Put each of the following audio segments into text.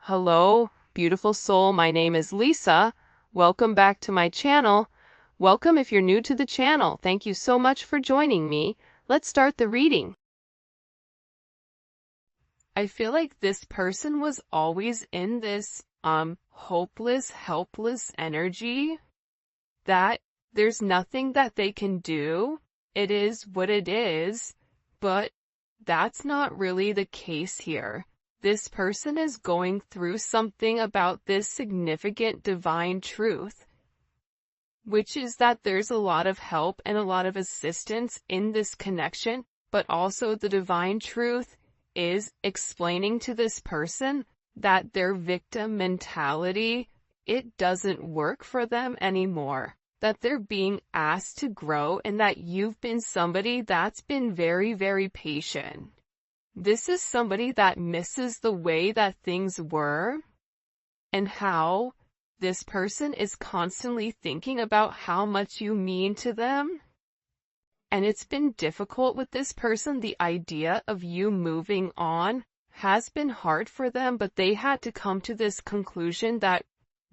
Hello, beautiful soul. My name is Lisa. Welcome back to my channel. Welcome if you're new to the channel. Thank you so much for joining me. Let's start the reading. I feel like this person was always in this hopeless, helpless energy that there's nothing that they can do. It is what it is, but that's not really the case here. This person is going through something about this significant divine truth, which is that there's a lot of help and a lot of assistance in this connection, but also the divine truth is explaining to this person that their victim mentality, it doesn't work for them anymore, that they're being asked to grow, and that you've been somebody that's been very, very patient. This is somebody that misses the way that things were and how this person is constantly thinking about how much you mean to them. And it's been difficult with this person. The idea of you moving on has been hard for them, but they had to come to this conclusion that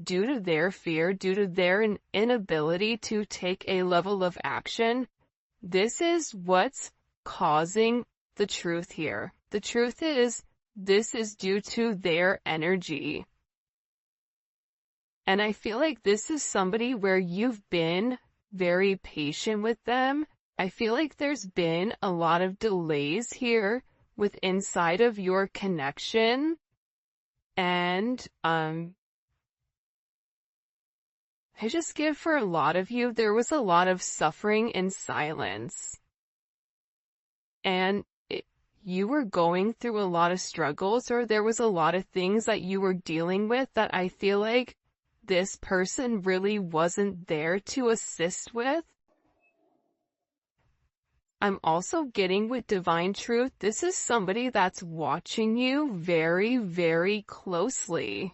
due to their fear, due to their inability to take a level of action, this is what's causing the truth here. The truth is, this is due to their energy. And I feel like this is somebody where you've been very patient with them. I feel like there's been a lot of delays here with inside of your connection. And, I just give for a lot of you, there was a lot of suffering in silence. And you were going through a lot of struggles, or there was a lot of things that you were dealing with that I feel like this person really wasn't there to assist with. I'm also getting with divine truth, this is somebody that's watching you very, very closely.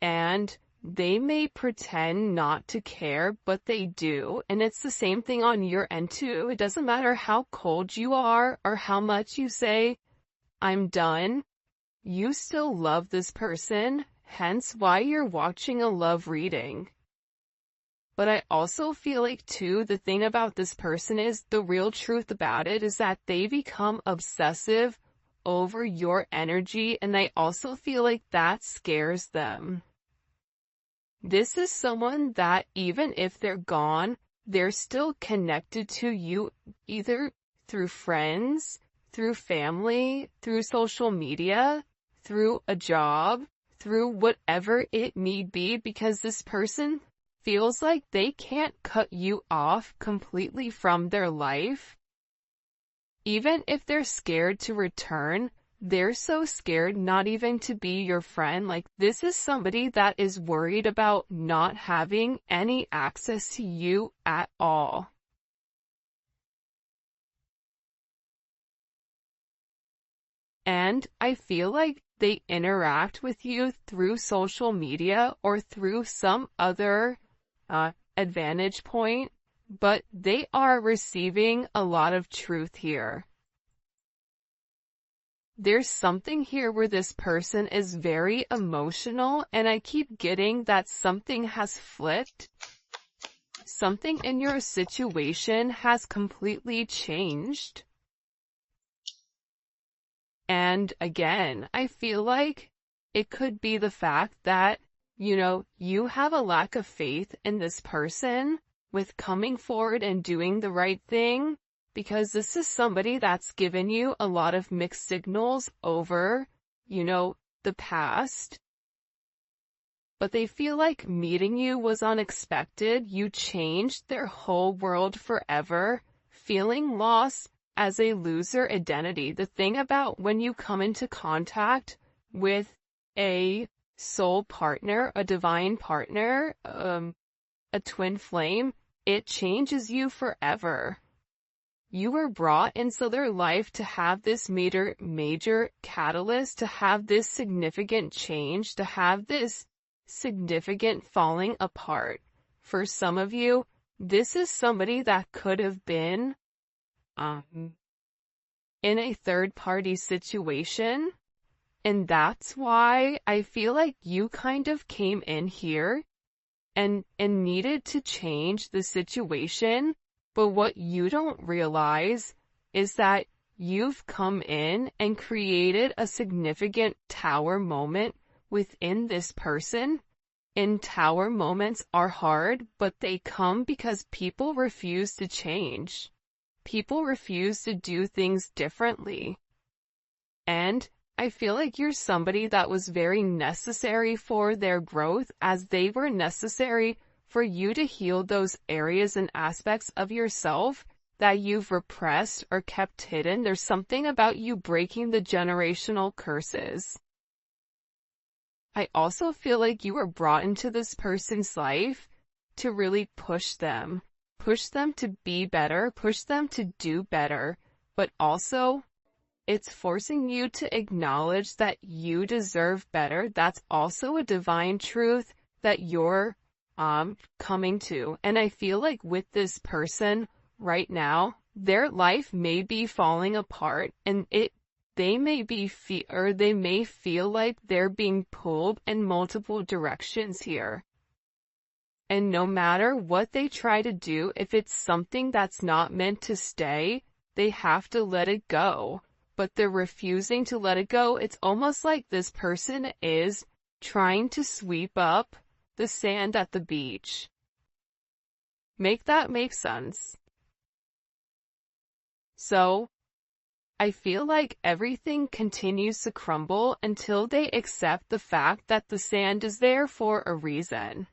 And they may pretend not to care, but they do. And it's the same thing on your end too. It doesn't matter how cold you are or how much you say, I'm done. You still love this person, hence why you're watching a love reading. But I also feel like too, the thing about this person is, the real truth about it is that they become obsessive over your energy, and I also feel like that scares them. This is someone that even if they're gone, they're still connected to you, either through friends, through family, through social media, through a job, through whatever it may be, because this person feels like they can't cut you off completely from their life. Even if they're scared to return, they're so scared not even to be your friend. Like, this is somebody that is worried about not having any access to you at all. And I feel like they interact with you through social media or through some other advantage point, but they are receiving a lot of truth here. There's something here where this person is very emotional, and I keep getting that something has flipped. Something in your situation has completely changed. And again, I feel like it could be the fact that, you have a lack of faith in this person with coming forward and doing the right thing, because this is somebody that's given you a lot of mixed signals over, the past. But they feel like meeting you was unexpected. You changed their whole world forever, feeling lost as a loser identity. The thing about when you come into contact with a soul partner, a divine partner, a twin flame, it changes you forever. You were brought into their life to have this major catalyst, to have this significant change, to have this significant falling apart. For some of you, this is somebody that could have been in a third-party situation, And that's why I feel like you kind of came in here and needed to change the situation. But what you don't realize is that you've come in and created a significant tower moment within this person. And tower moments are hard, but they come because people refuse to change. People refuse to do things differently. And I feel like you're somebody that was very necessary for their growth, as they were necessary for you to heal those areas and aspects of yourself that you've repressed or kept hidden. There's something about you breaking the generational curses. I also feel like you were brought into this person's life to really push them to be better, push them to do better, but also it's forcing you to acknowledge that you deserve better. That's also a divine truth that you're coming to. And I feel like with this person right now, their life may be falling apart, and they may feel like they're being pulled in multiple directions here. And no matter what they try to do, if it's something that's not meant to stay, they have to let it go. But they're refusing to let it go. It's almost like this person is trying to sweep up the sand at the beach. Make that make sense? So, I feel like everything continues to crumble until they accept the fact that the sand is there for a reason.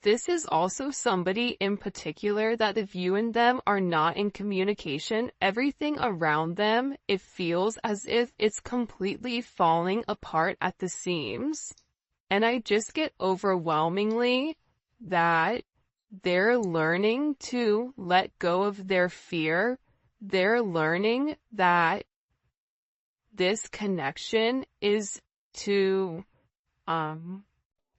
This is also somebody in particular that if you and them are not in communication, everything around them, it feels as if it's completely falling apart at the seams. And I just get overwhelmingly that they're learning to let go of their fear. They're learning that this connection is to,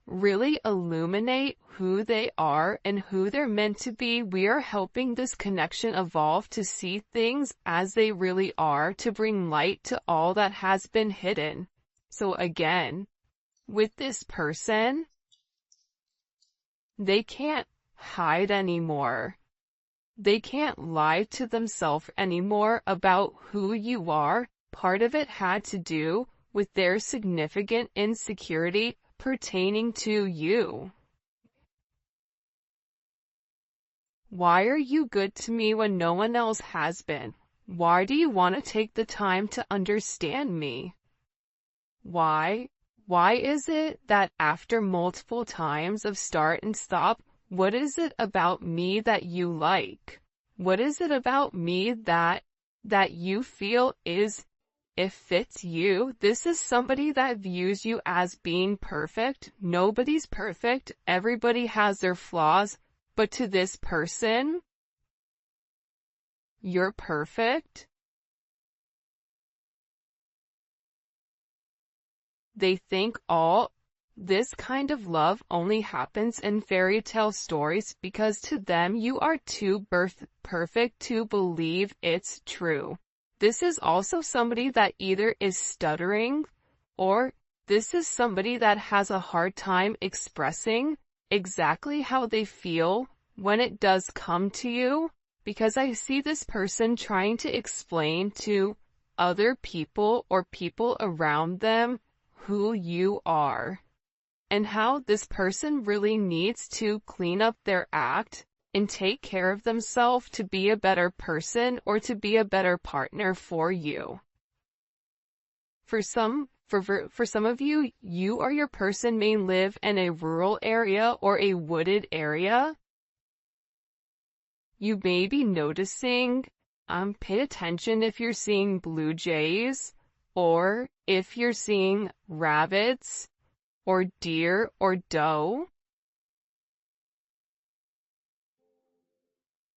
really illuminate who they are and who they're meant to be. We are helping this connection evolve to see things as they really are, to bring light to all that has been hidden. So again, with this person, they can't hide anymore. They can't lie to themselves anymore about who you are. Part of it had to do with their significant insecurity pertaining to you. Why are you good to me when no one else has been? Why do you want to take the time to understand me? Why is it that after multiple times of start and stop, what is it about me that you like? What is it about me that you feel is, it fits you? This is somebody that views you as being perfect. Nobody's perfect. Everybody has their flaws. But to this person, you're perfect. They think all this kind of love only happens in fairy tale stories because to them you are too perfect to believe it's true. This is also somebody that either is stuttering, or this is somebody that has a hard time expressing exactly how they feel when it does come to you, because I see this person trying to explain to other people or people around them who you are, and how this person really needs to clean up their act and take care of themselves to be a better person or to be a better partner for you. For some of you, you or your person may live in a rural area or a wooded area. You may be noticing, pay attention if you're seeing blue jays, or if you're seeing rabbits, or deer, or doe.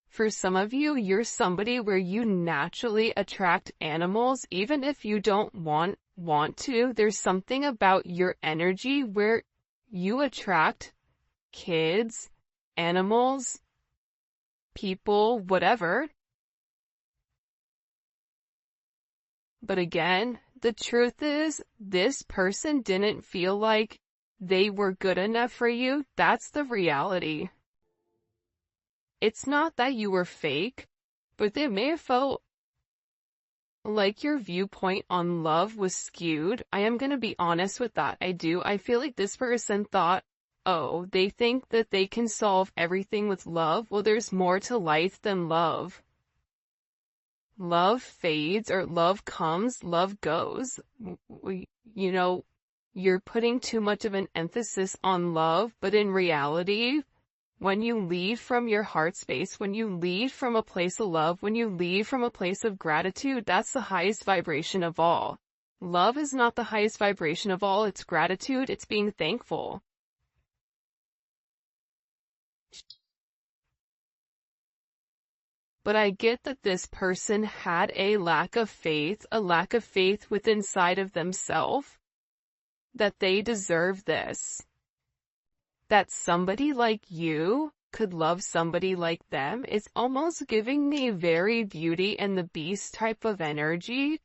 For some of you, you're somebody where you naturally attract animals, even if you don't want to. There's something about your energy where you attract kids, animals, people, whatever. But again, the truth is, this person didn't feel like they were good enough for you. That's the reality. It's not that you were fake, but they may have felt like your viewpoint on love was skewed. I am gonna be honest with that. I feel like this person thought, oh, they think that they can solve everything with love. Well, there's more to life than love. Love fades, or love comes, love goes. You're putting too much of an emphasis on love, but in reality, when you lead from your heart space, when you lead from a place of love, when you lead from a place of gratitude, that's the highest vibration of all. Love is not the highest vibration of all, it's gratitude, it's being thankful. But I get that this person had a lack of faith within inside of themselves, that they deserve this. That somebody like you could love somebody like them is almost giving me very Beauty and the Beast type of energy.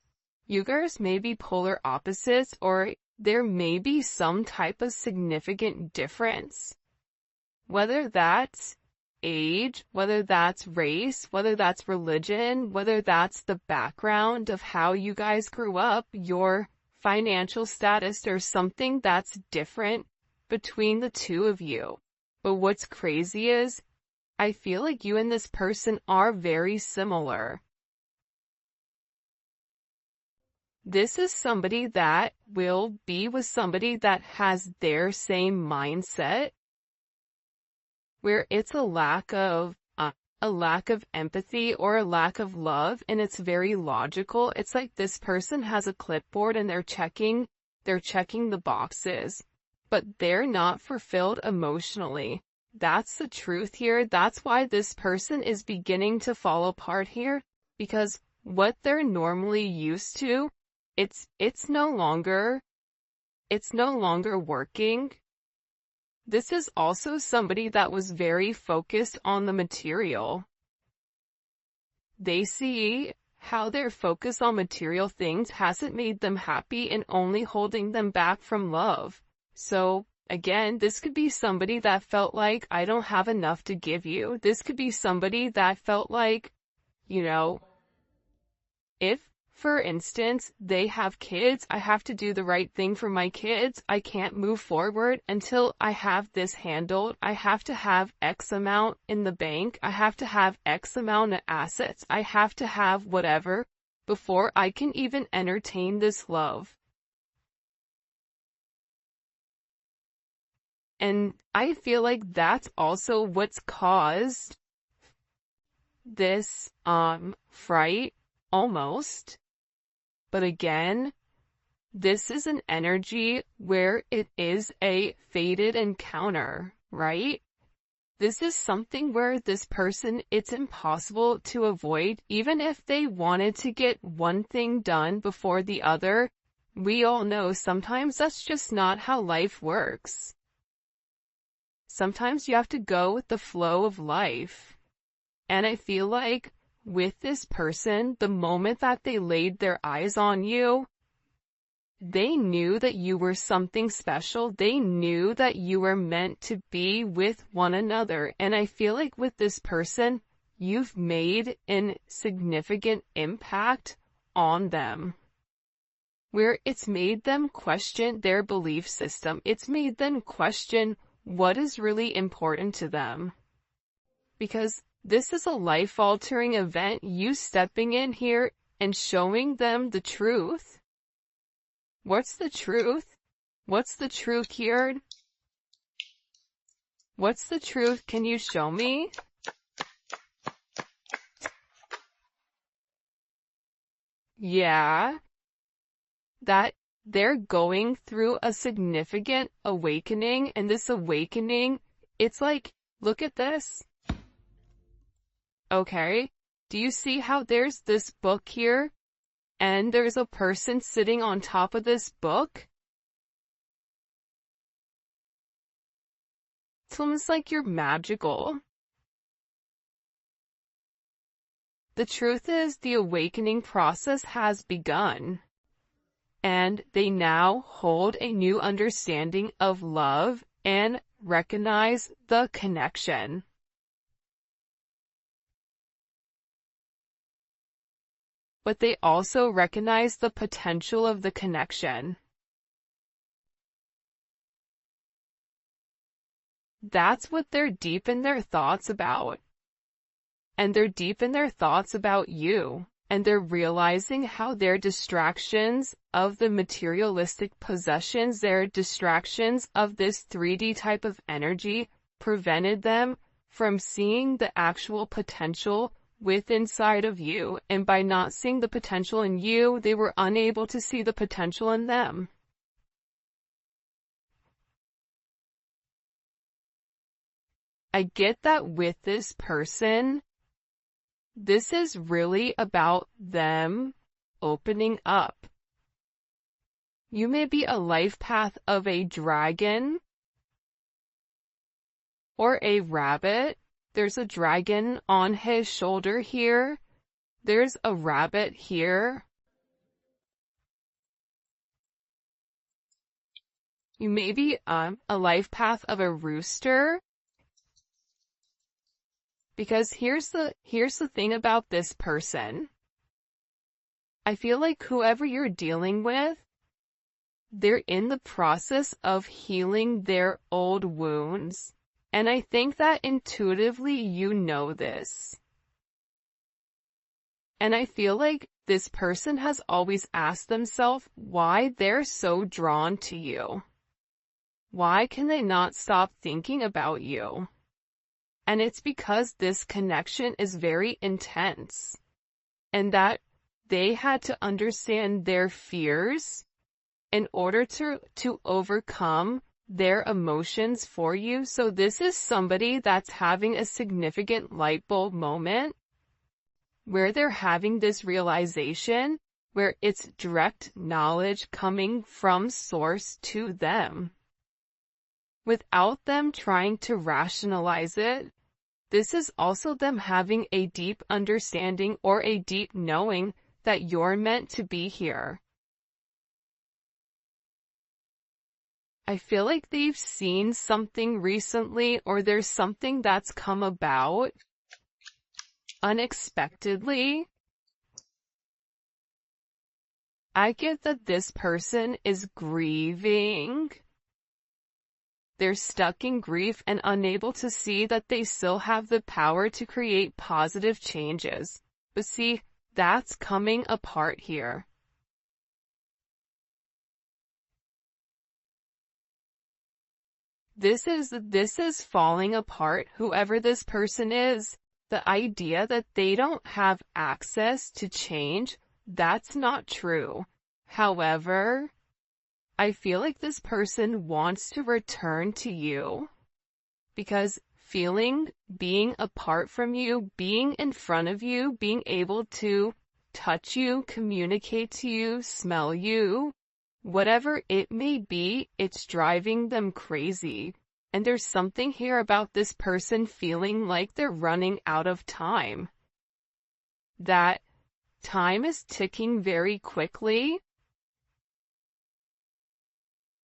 You guys may be polar opposites, or there may be some type of significant difference. Whether that's age, whether that's race, whether that's religion, whether that's the background of how you guys grew up, your financial status, or something that's different between the two of you. But what's crazy is, I feel like you and this person are very similar. This is somebody that will be with somebody that has their same mindset, where it's a lack of empathy or a lack of love, and it's very logical. It's like this person has a clipboard and they're checking the boxes, but they're not fulfilled emotionally. That's the truth here. That's why this person is beginning to fall apart here, because what they're normally used to, it's no longer working. This is also somebody that was very focused on the material. They see how their focus on material things hasn't made them happy and only holding them back from love. So, again, this could be somebody that felt like, I don't have enough to give you. This could be somebody that felt like, if, for instance, they have kids, I have to do the right thing for my kids. I can't move forward until I have this handled. I have to have X amount in the bank. I have to have X amount of assets. I have to have whatever before I can even entertain this love. And I feel like that's also what's caused this, fright, almost. But again, this is an energy where it is a fated encounter, right? This is something where this person, it's impossible to avoid, even if they wanted to get one thing done before the other. We all know sometimes that's just not how life works. Sometimes you have to go with the flow of life. And I feel like with this person, the moment that they laid their eyes on you, they knew that you were something special. They knew that you were meant to be with one another. And I feel like with this person, you've made a significant impact on them, where it's made them question their belief system. It's made them question what is really important to them. Because this is a life-altering event, you stepping in here and showing them the truth. What's the truth? What's the truth here? What's the truth? Can you show me? Yeah, that they're going through a significant awakening, and this awakening, it's like, look at this. Okay, do you see how there's this book here, and there's a person sitting on top of this book? It's almost like you're magical. The truth is, the awakening process has begun, and they now hold a new understanding of love and recognize the connection. But they also recognize the potential of the connection. That's what they're deep in their thoughts about. And they're deep in their thoughts about you. And they're realizing how their distractions of the materialistic possessions, their distractions of this 3D type of energy, prevented them from seeing the actual potential within inside of you. And by not seeing the potential in you, they were unable to see the potential in them. I get that with this person, this is really about them opening up. You may be a life path of a dragon or a rabbit. There's a dragon on his shoulder here. There's a rabbit here. You may be a life path of a rooster. Because here's the thing about this person. I feel like whoever you're dealing with, they're in the process of healing their old wounds. And I think that intuitively you know this. And I feel like this person has always asked themselves why they're so drawn to you. Why can they not stop thinking about you? And it's because this connection is very intense, and that they had to understand their fears in order to overcome their emotions for you. So this is somebody that's having a significant light bulb moment where they're having this realization, where it's direct knowledge coming from source to them, without them trying to rationalize it. This is also them having a deep understanding or a deep knowing that you're meant to be here. I feel like they've seen something recently, or there's something that's come about unexpectedly. I get that this person is grieving. They're stuck in grief and unable to see that they still have the power to create positive changes. But see, that's coming apart here. This is falling apart, whoever this person is. The idea that they don't have access to change, that's not true. However, I feel like this person wants to return to you, because being apart from you, being in front of you, being able to touch you, communicate to you, smell you, whatever it may be, it's driving them crazy. And there's something here about this person feeling like they're running out of time. That time is ticking very quickly.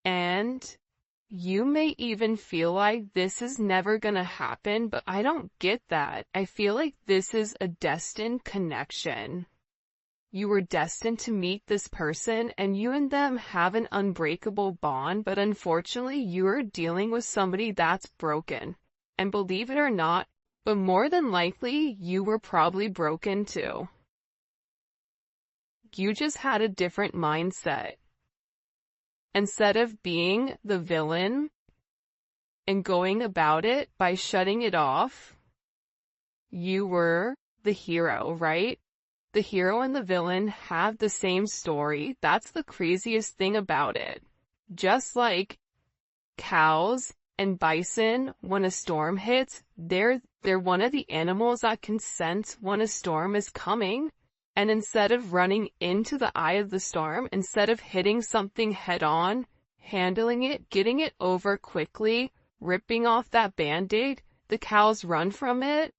And you may even feel like this is never gonna happen, but I don't get that. I feel like this is a destined connection. You were destined to meet this person, and you and them have an unbreakable bond, but unfortunately you're dealing with somebody that's broken. And believe it or not, but more than likely you were probably broken too. You just had a different mindset. Instead of being the villain and going about it by shutting it off, you were the hero, right? The hero and the villain have the same story. That's the craziest thing about it. Just like cows and bison, when a storm hits, they're one of the animals that can sense when a storm is coming. And instead of running into the eye of the storm, instead of hitting something head on, handling it, getting it over quickly, ripping off that band-aid, the cows run from it.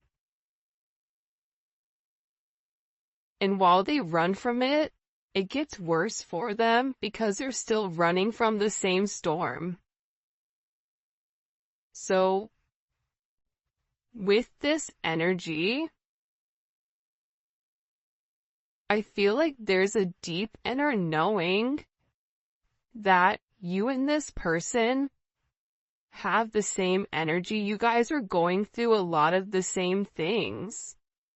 And while they run from it, it gets worse for them because they're still running from the same storm. So, with this energy, I feel like there's a deep inner knowing that you and this person have the same energy. You guys are going through a lot of the same things.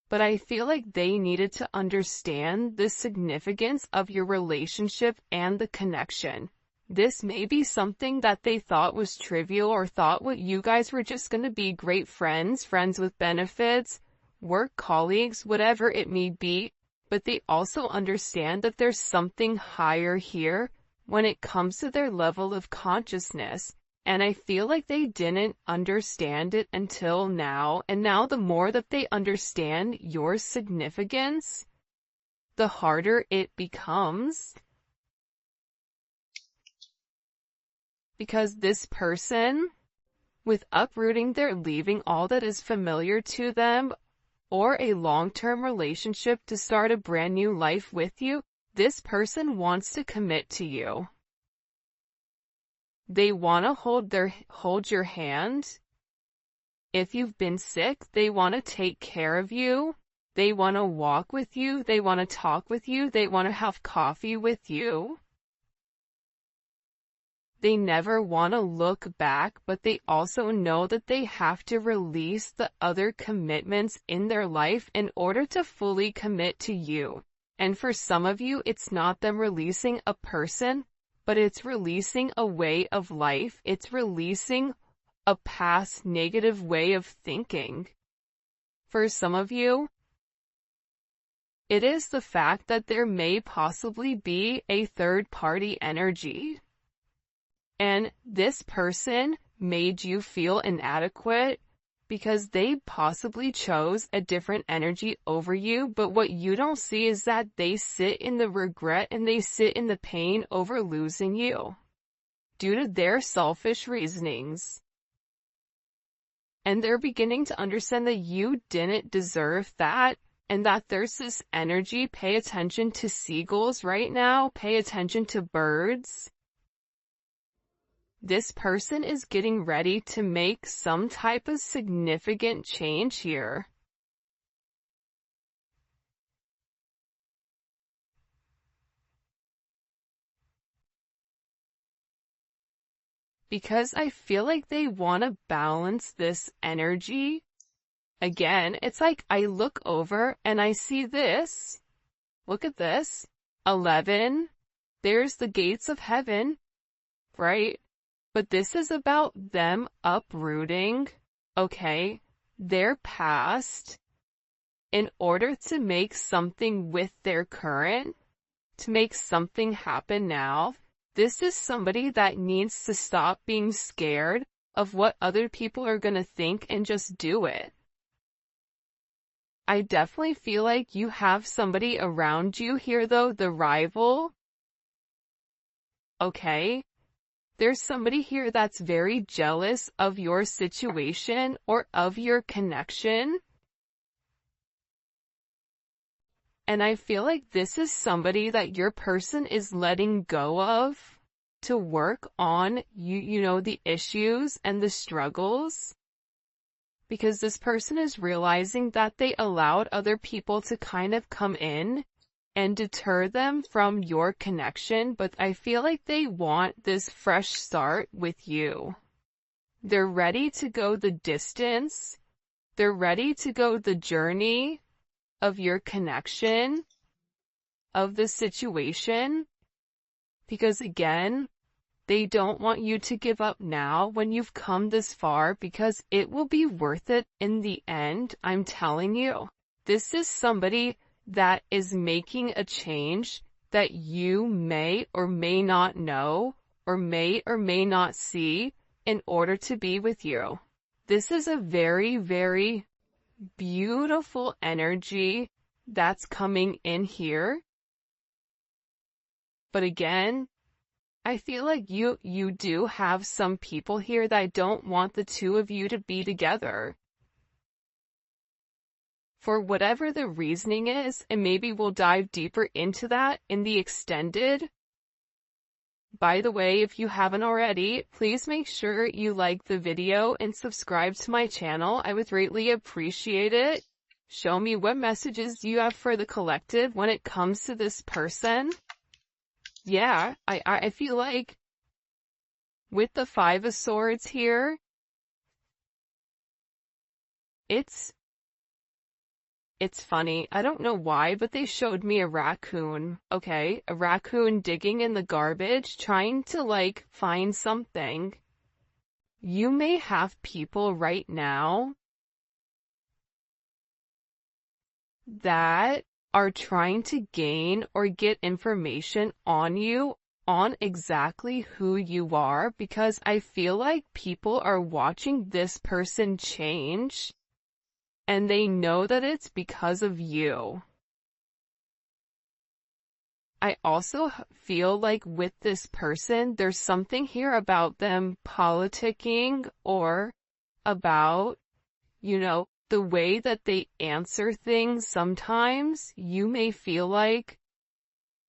But I feel like they needed to understand the significance of your relationship and the connection. This may be something that they thought was trivial or thought what you guys were just going to be great friends, friends with benefits, work colleagues, whatever it may be. But they also understand that there's something higher here when it comes to their level of consciousness. And I feel like they didn't understand it until now. And now the more that they understand your significance, the harder it becomes. Because this person, with uprooting, they're leaving all that is familiar to them, or a long-term relationship to start a brand new life with you, this person wants to commit to you. They want to hold your hand. If you've been sick, they want to take care of you. They want to walk with you. They want to talk with you. They want to have coffee with you. They never want to look back, but they also know that they have to release the other commitments in their life in order to fully commit to you. And for some of you, it's not them releasing a person, but it's releasing a way of life. It's releasing a past negative way of thinking. For some of you, it is the fact that there may possibly be a third-party energy. And this person made you feel inadequate because they possibly chose a different energy over you, but what you don't see is that they sit in the regret and they sit in the pain over losing you due to their selfish reasonings. And they're beginning to understand that you didn't deserve that, and that there's this energy. Pay attention to seagulls right now. Pay attention to birds. This person is getting ready to make some type of significant change here. Because I feel like they want to balance this energy. Again, it's like I look over and I see this. Look at this. 11. There's the gates of heaven, right? But this is about them uprooting, okay, their past in order to make something with their current, to make something happen now. This is somebody that needs to stop being scared of what other people are going to think and just do it. I definitely feel like you have somebody around you here though, the rival. Okay? There's somebody here that's very jealous of your situation or of your connection. And I feel like this is somebody that your person is letting go of to work on you know, the issues and the struggles. Because this person is realizing that they allowed other people to kind of come in and deter them from your connection, but I feel like they want this fresh start with you. They're ready to go the distance. They're ready to go the journey of your connection, of the situation, because again, they don't want you to give up now when you've come this far, because it will be worth it in the end. I'm telling you, this is somebody that is making a change that you may or may not know or may not see in order to be with you. This is a very, very beautiful energy that's coming in here. But again, I feel like you do have some people here that don't want the two of you to be together. for whatever the reasoning is, and maybe we'll dive deeper into that in the extended. By the way, if you haven't already, please make sure you like the video and subscribe to my channel. I would greatly appreciate it. Show me what messages you have for the collective when it comes to this person. Yeah, I feel like with the Five of Swords here, it's funny. I don't know why, but they showed me a raccoon, okay? A raccoon digging in the garbage, trying to, like, find something. You may have people right now that are trying to gain or get information on you, on exactly who you are, because I feel like people are watching this person change, and they know that it's because of you. I also feel like with this person, there's something here about them politicking or about, the way that they answer things. Sometimes you may feel like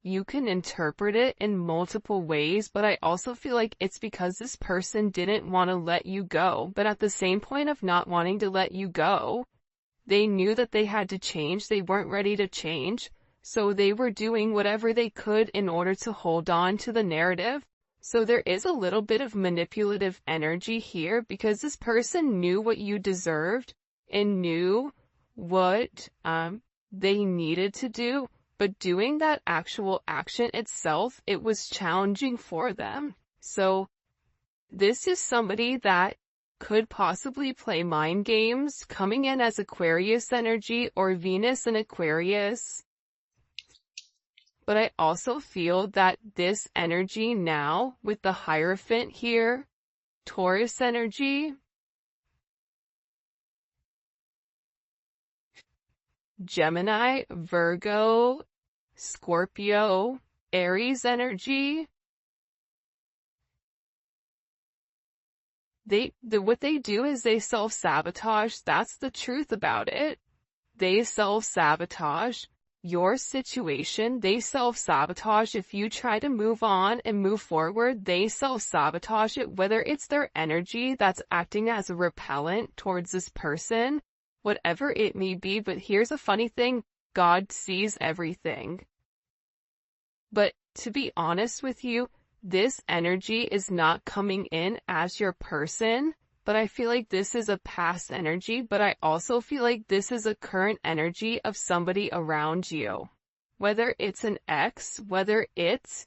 you can interpret it in multiple ways, but I also feel like it's because this person didn't want to let you go. But at the same point of not wanting to let you go, they knew that they had to change. They weren't ready to change, so they were doing whatever they could in order to hold on to the narrative. So there is a little bit of manipulative energy here because this person knew what you deserved and knew what they needed to do, but doing that actual action itself, it was challenging for them. So this is somebody that could possibly play mind games, coming in as Aquarius energy or Venus in Aquarius. But I also feel that this energy now, with the Hierophant here, Taurus energy, Gemini, Virgo, Scorpio, Aries energy, what they do is they self-sabotage. That's the truth about it. They self-sabotage your situation. They self-sabotage. If you try to move on and move forward, they self-sabotage it, whether it's their energy that's acting as a repellent towards this person, whatever it may be. But here's a funny thing. God sees everything. But to be honest with you, this energy is not coming in as your person, but I feel like this is a past energy, but I also feel like this is a current energy of somebody around you. Whether it's an ex, whether it's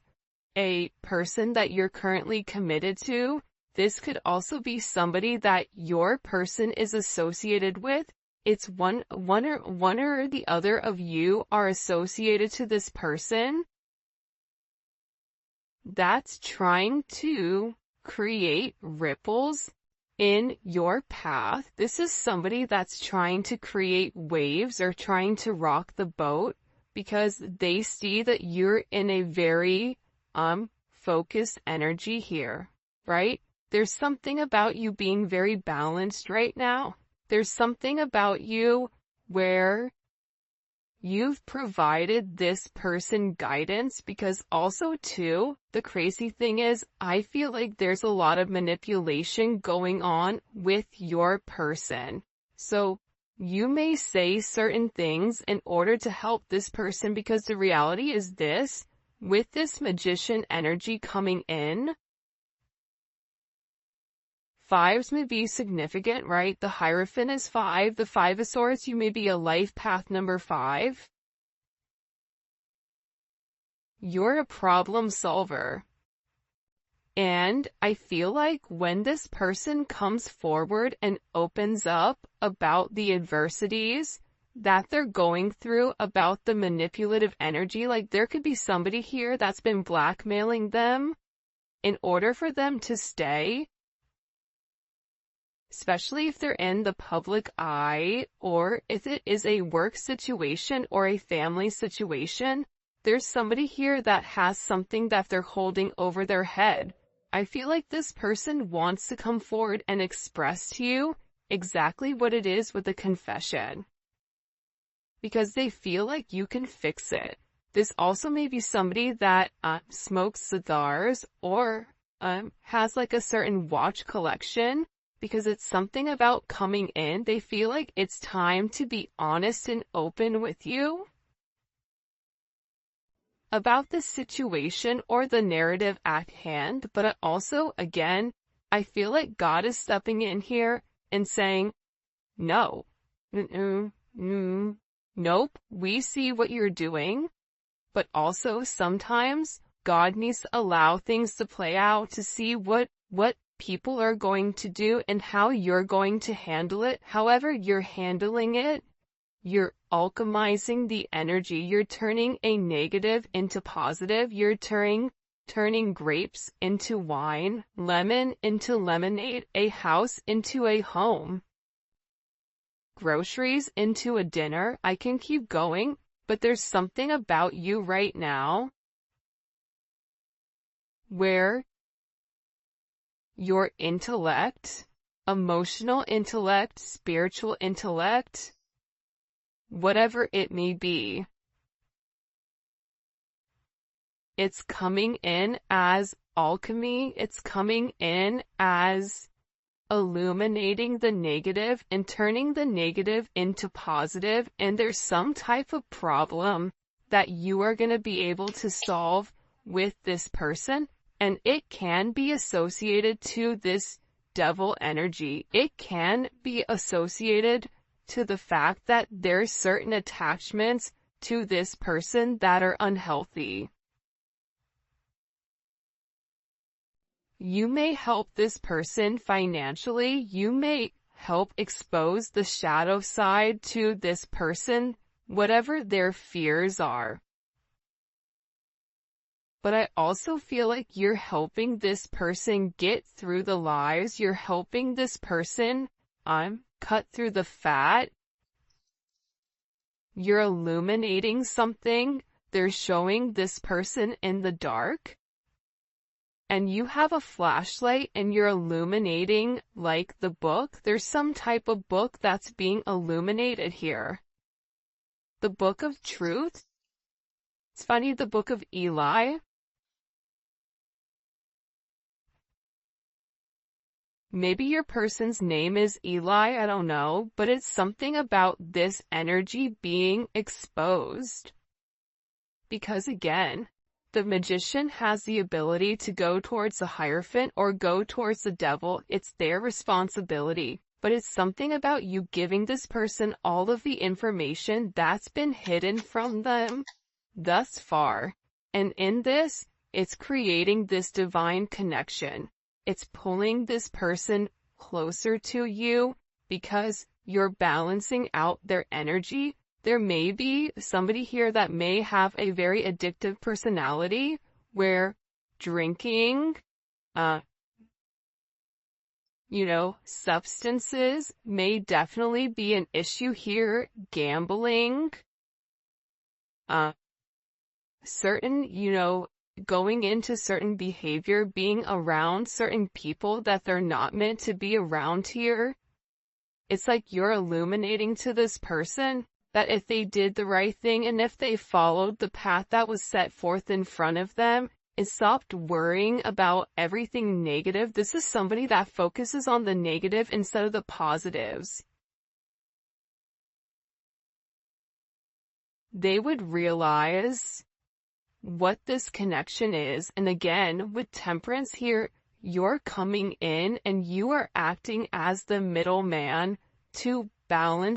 a person that you're currently committed to, this could also be somebody that your person is associated with. It's one or the other of you are associated to this person that's trying to create ripples in your path. This is somebody that's trying to create waves or trying to rock the boat because they see that you're in a very focused energy here, right? There's something about you being very balanced right now. There's something about you where you've provided this person guidance, because also too, the crazy thing is, I feel like there's a lot of manipulation going on with your person. So you may say certain things in order to help this person, because the reality is this, with this Magician energy coming in, fives may be significant, right? The Hierophant is 5. The Five of Swords, you may be a life path number 5. You're a problem solver. And I feel like when this person comes forward and opens up about the adversities that they're going through, about the manipulative energy, like there could be somebody here that's been blackmailing them in order for them to stay, especially if they're in the public eye, or if it is a work situation or a family situation. There's somebody here that has something that they're holding over their head. I feel like this person wants to come forward and express to you exactly what it is with a confession. because they feel like you can fix it. This also may be somebody that smokes cigars or has like a certain watch collection, because it's something about coming in. They feel like it's time to be honest and open with you about the situation or the narrative at hand. But also, again, I feel like God is stepping in here and saying, no, nope, we see what you're doing. But also sometimes God needs to allow things to play out to see what people are going to do and how you're going to handle it. However you're handling it, you're alchemizing the energy. You're turning a negative into positive. You're turning grapes into wine, lemon into lemonade, a house into a home, groceries into a dinner. I can keep going, but there's something about you right now where your intellect, emotional intellect, spiritual intellect, whatever it may be, it's coming in as alchemy. It's coming in as illuminating the negative and turning the negative into positive. And there's some type of problem that you are going to be able to solve with this person. And it can be associated to this devil energy. It can be associated to the fact that there's certain attachments to this person that are unhealthy. You may help this person financially. You may help expose the shadow side to this person, whatever their fears are. But I also feel like you're helping this person get through the lies. You're helping this person cut through the fat. You're illuminating something. They're showing this person in the dark. And you have a flashlight and you're illuminating like the book. There's some type of book that's being illuminated here. The book of truth. It's funny, the book of Eli. Maybe your person's name is Eli, I don't know, but it's something about this energy being exposed. Because again, the magician has the ability to go towards the Hierophant or go towards the devil. It's their responsibility. But it's something about you giving this person all of the information that's been hidden from them thus far. And in this, it's creating this divine connection. It's pulling this person closer to you because you're balancing out their energy. There may be somebody here that may have a very addictive personality where drinking, substances may definitely be an issue here. Gambling, certain, going into certain behavior, being around certain people that they're not meant to be around here. It's like you're illuminating to this person that if they did the right thing and if they followed the path that was set forth in front of them and stopped worrying about everything negative. This is somebody that focuses on the negative instead of the positives. They would realize what this connection is. And again, with Temperance here, you're coming in and you are acting as the middleman to balance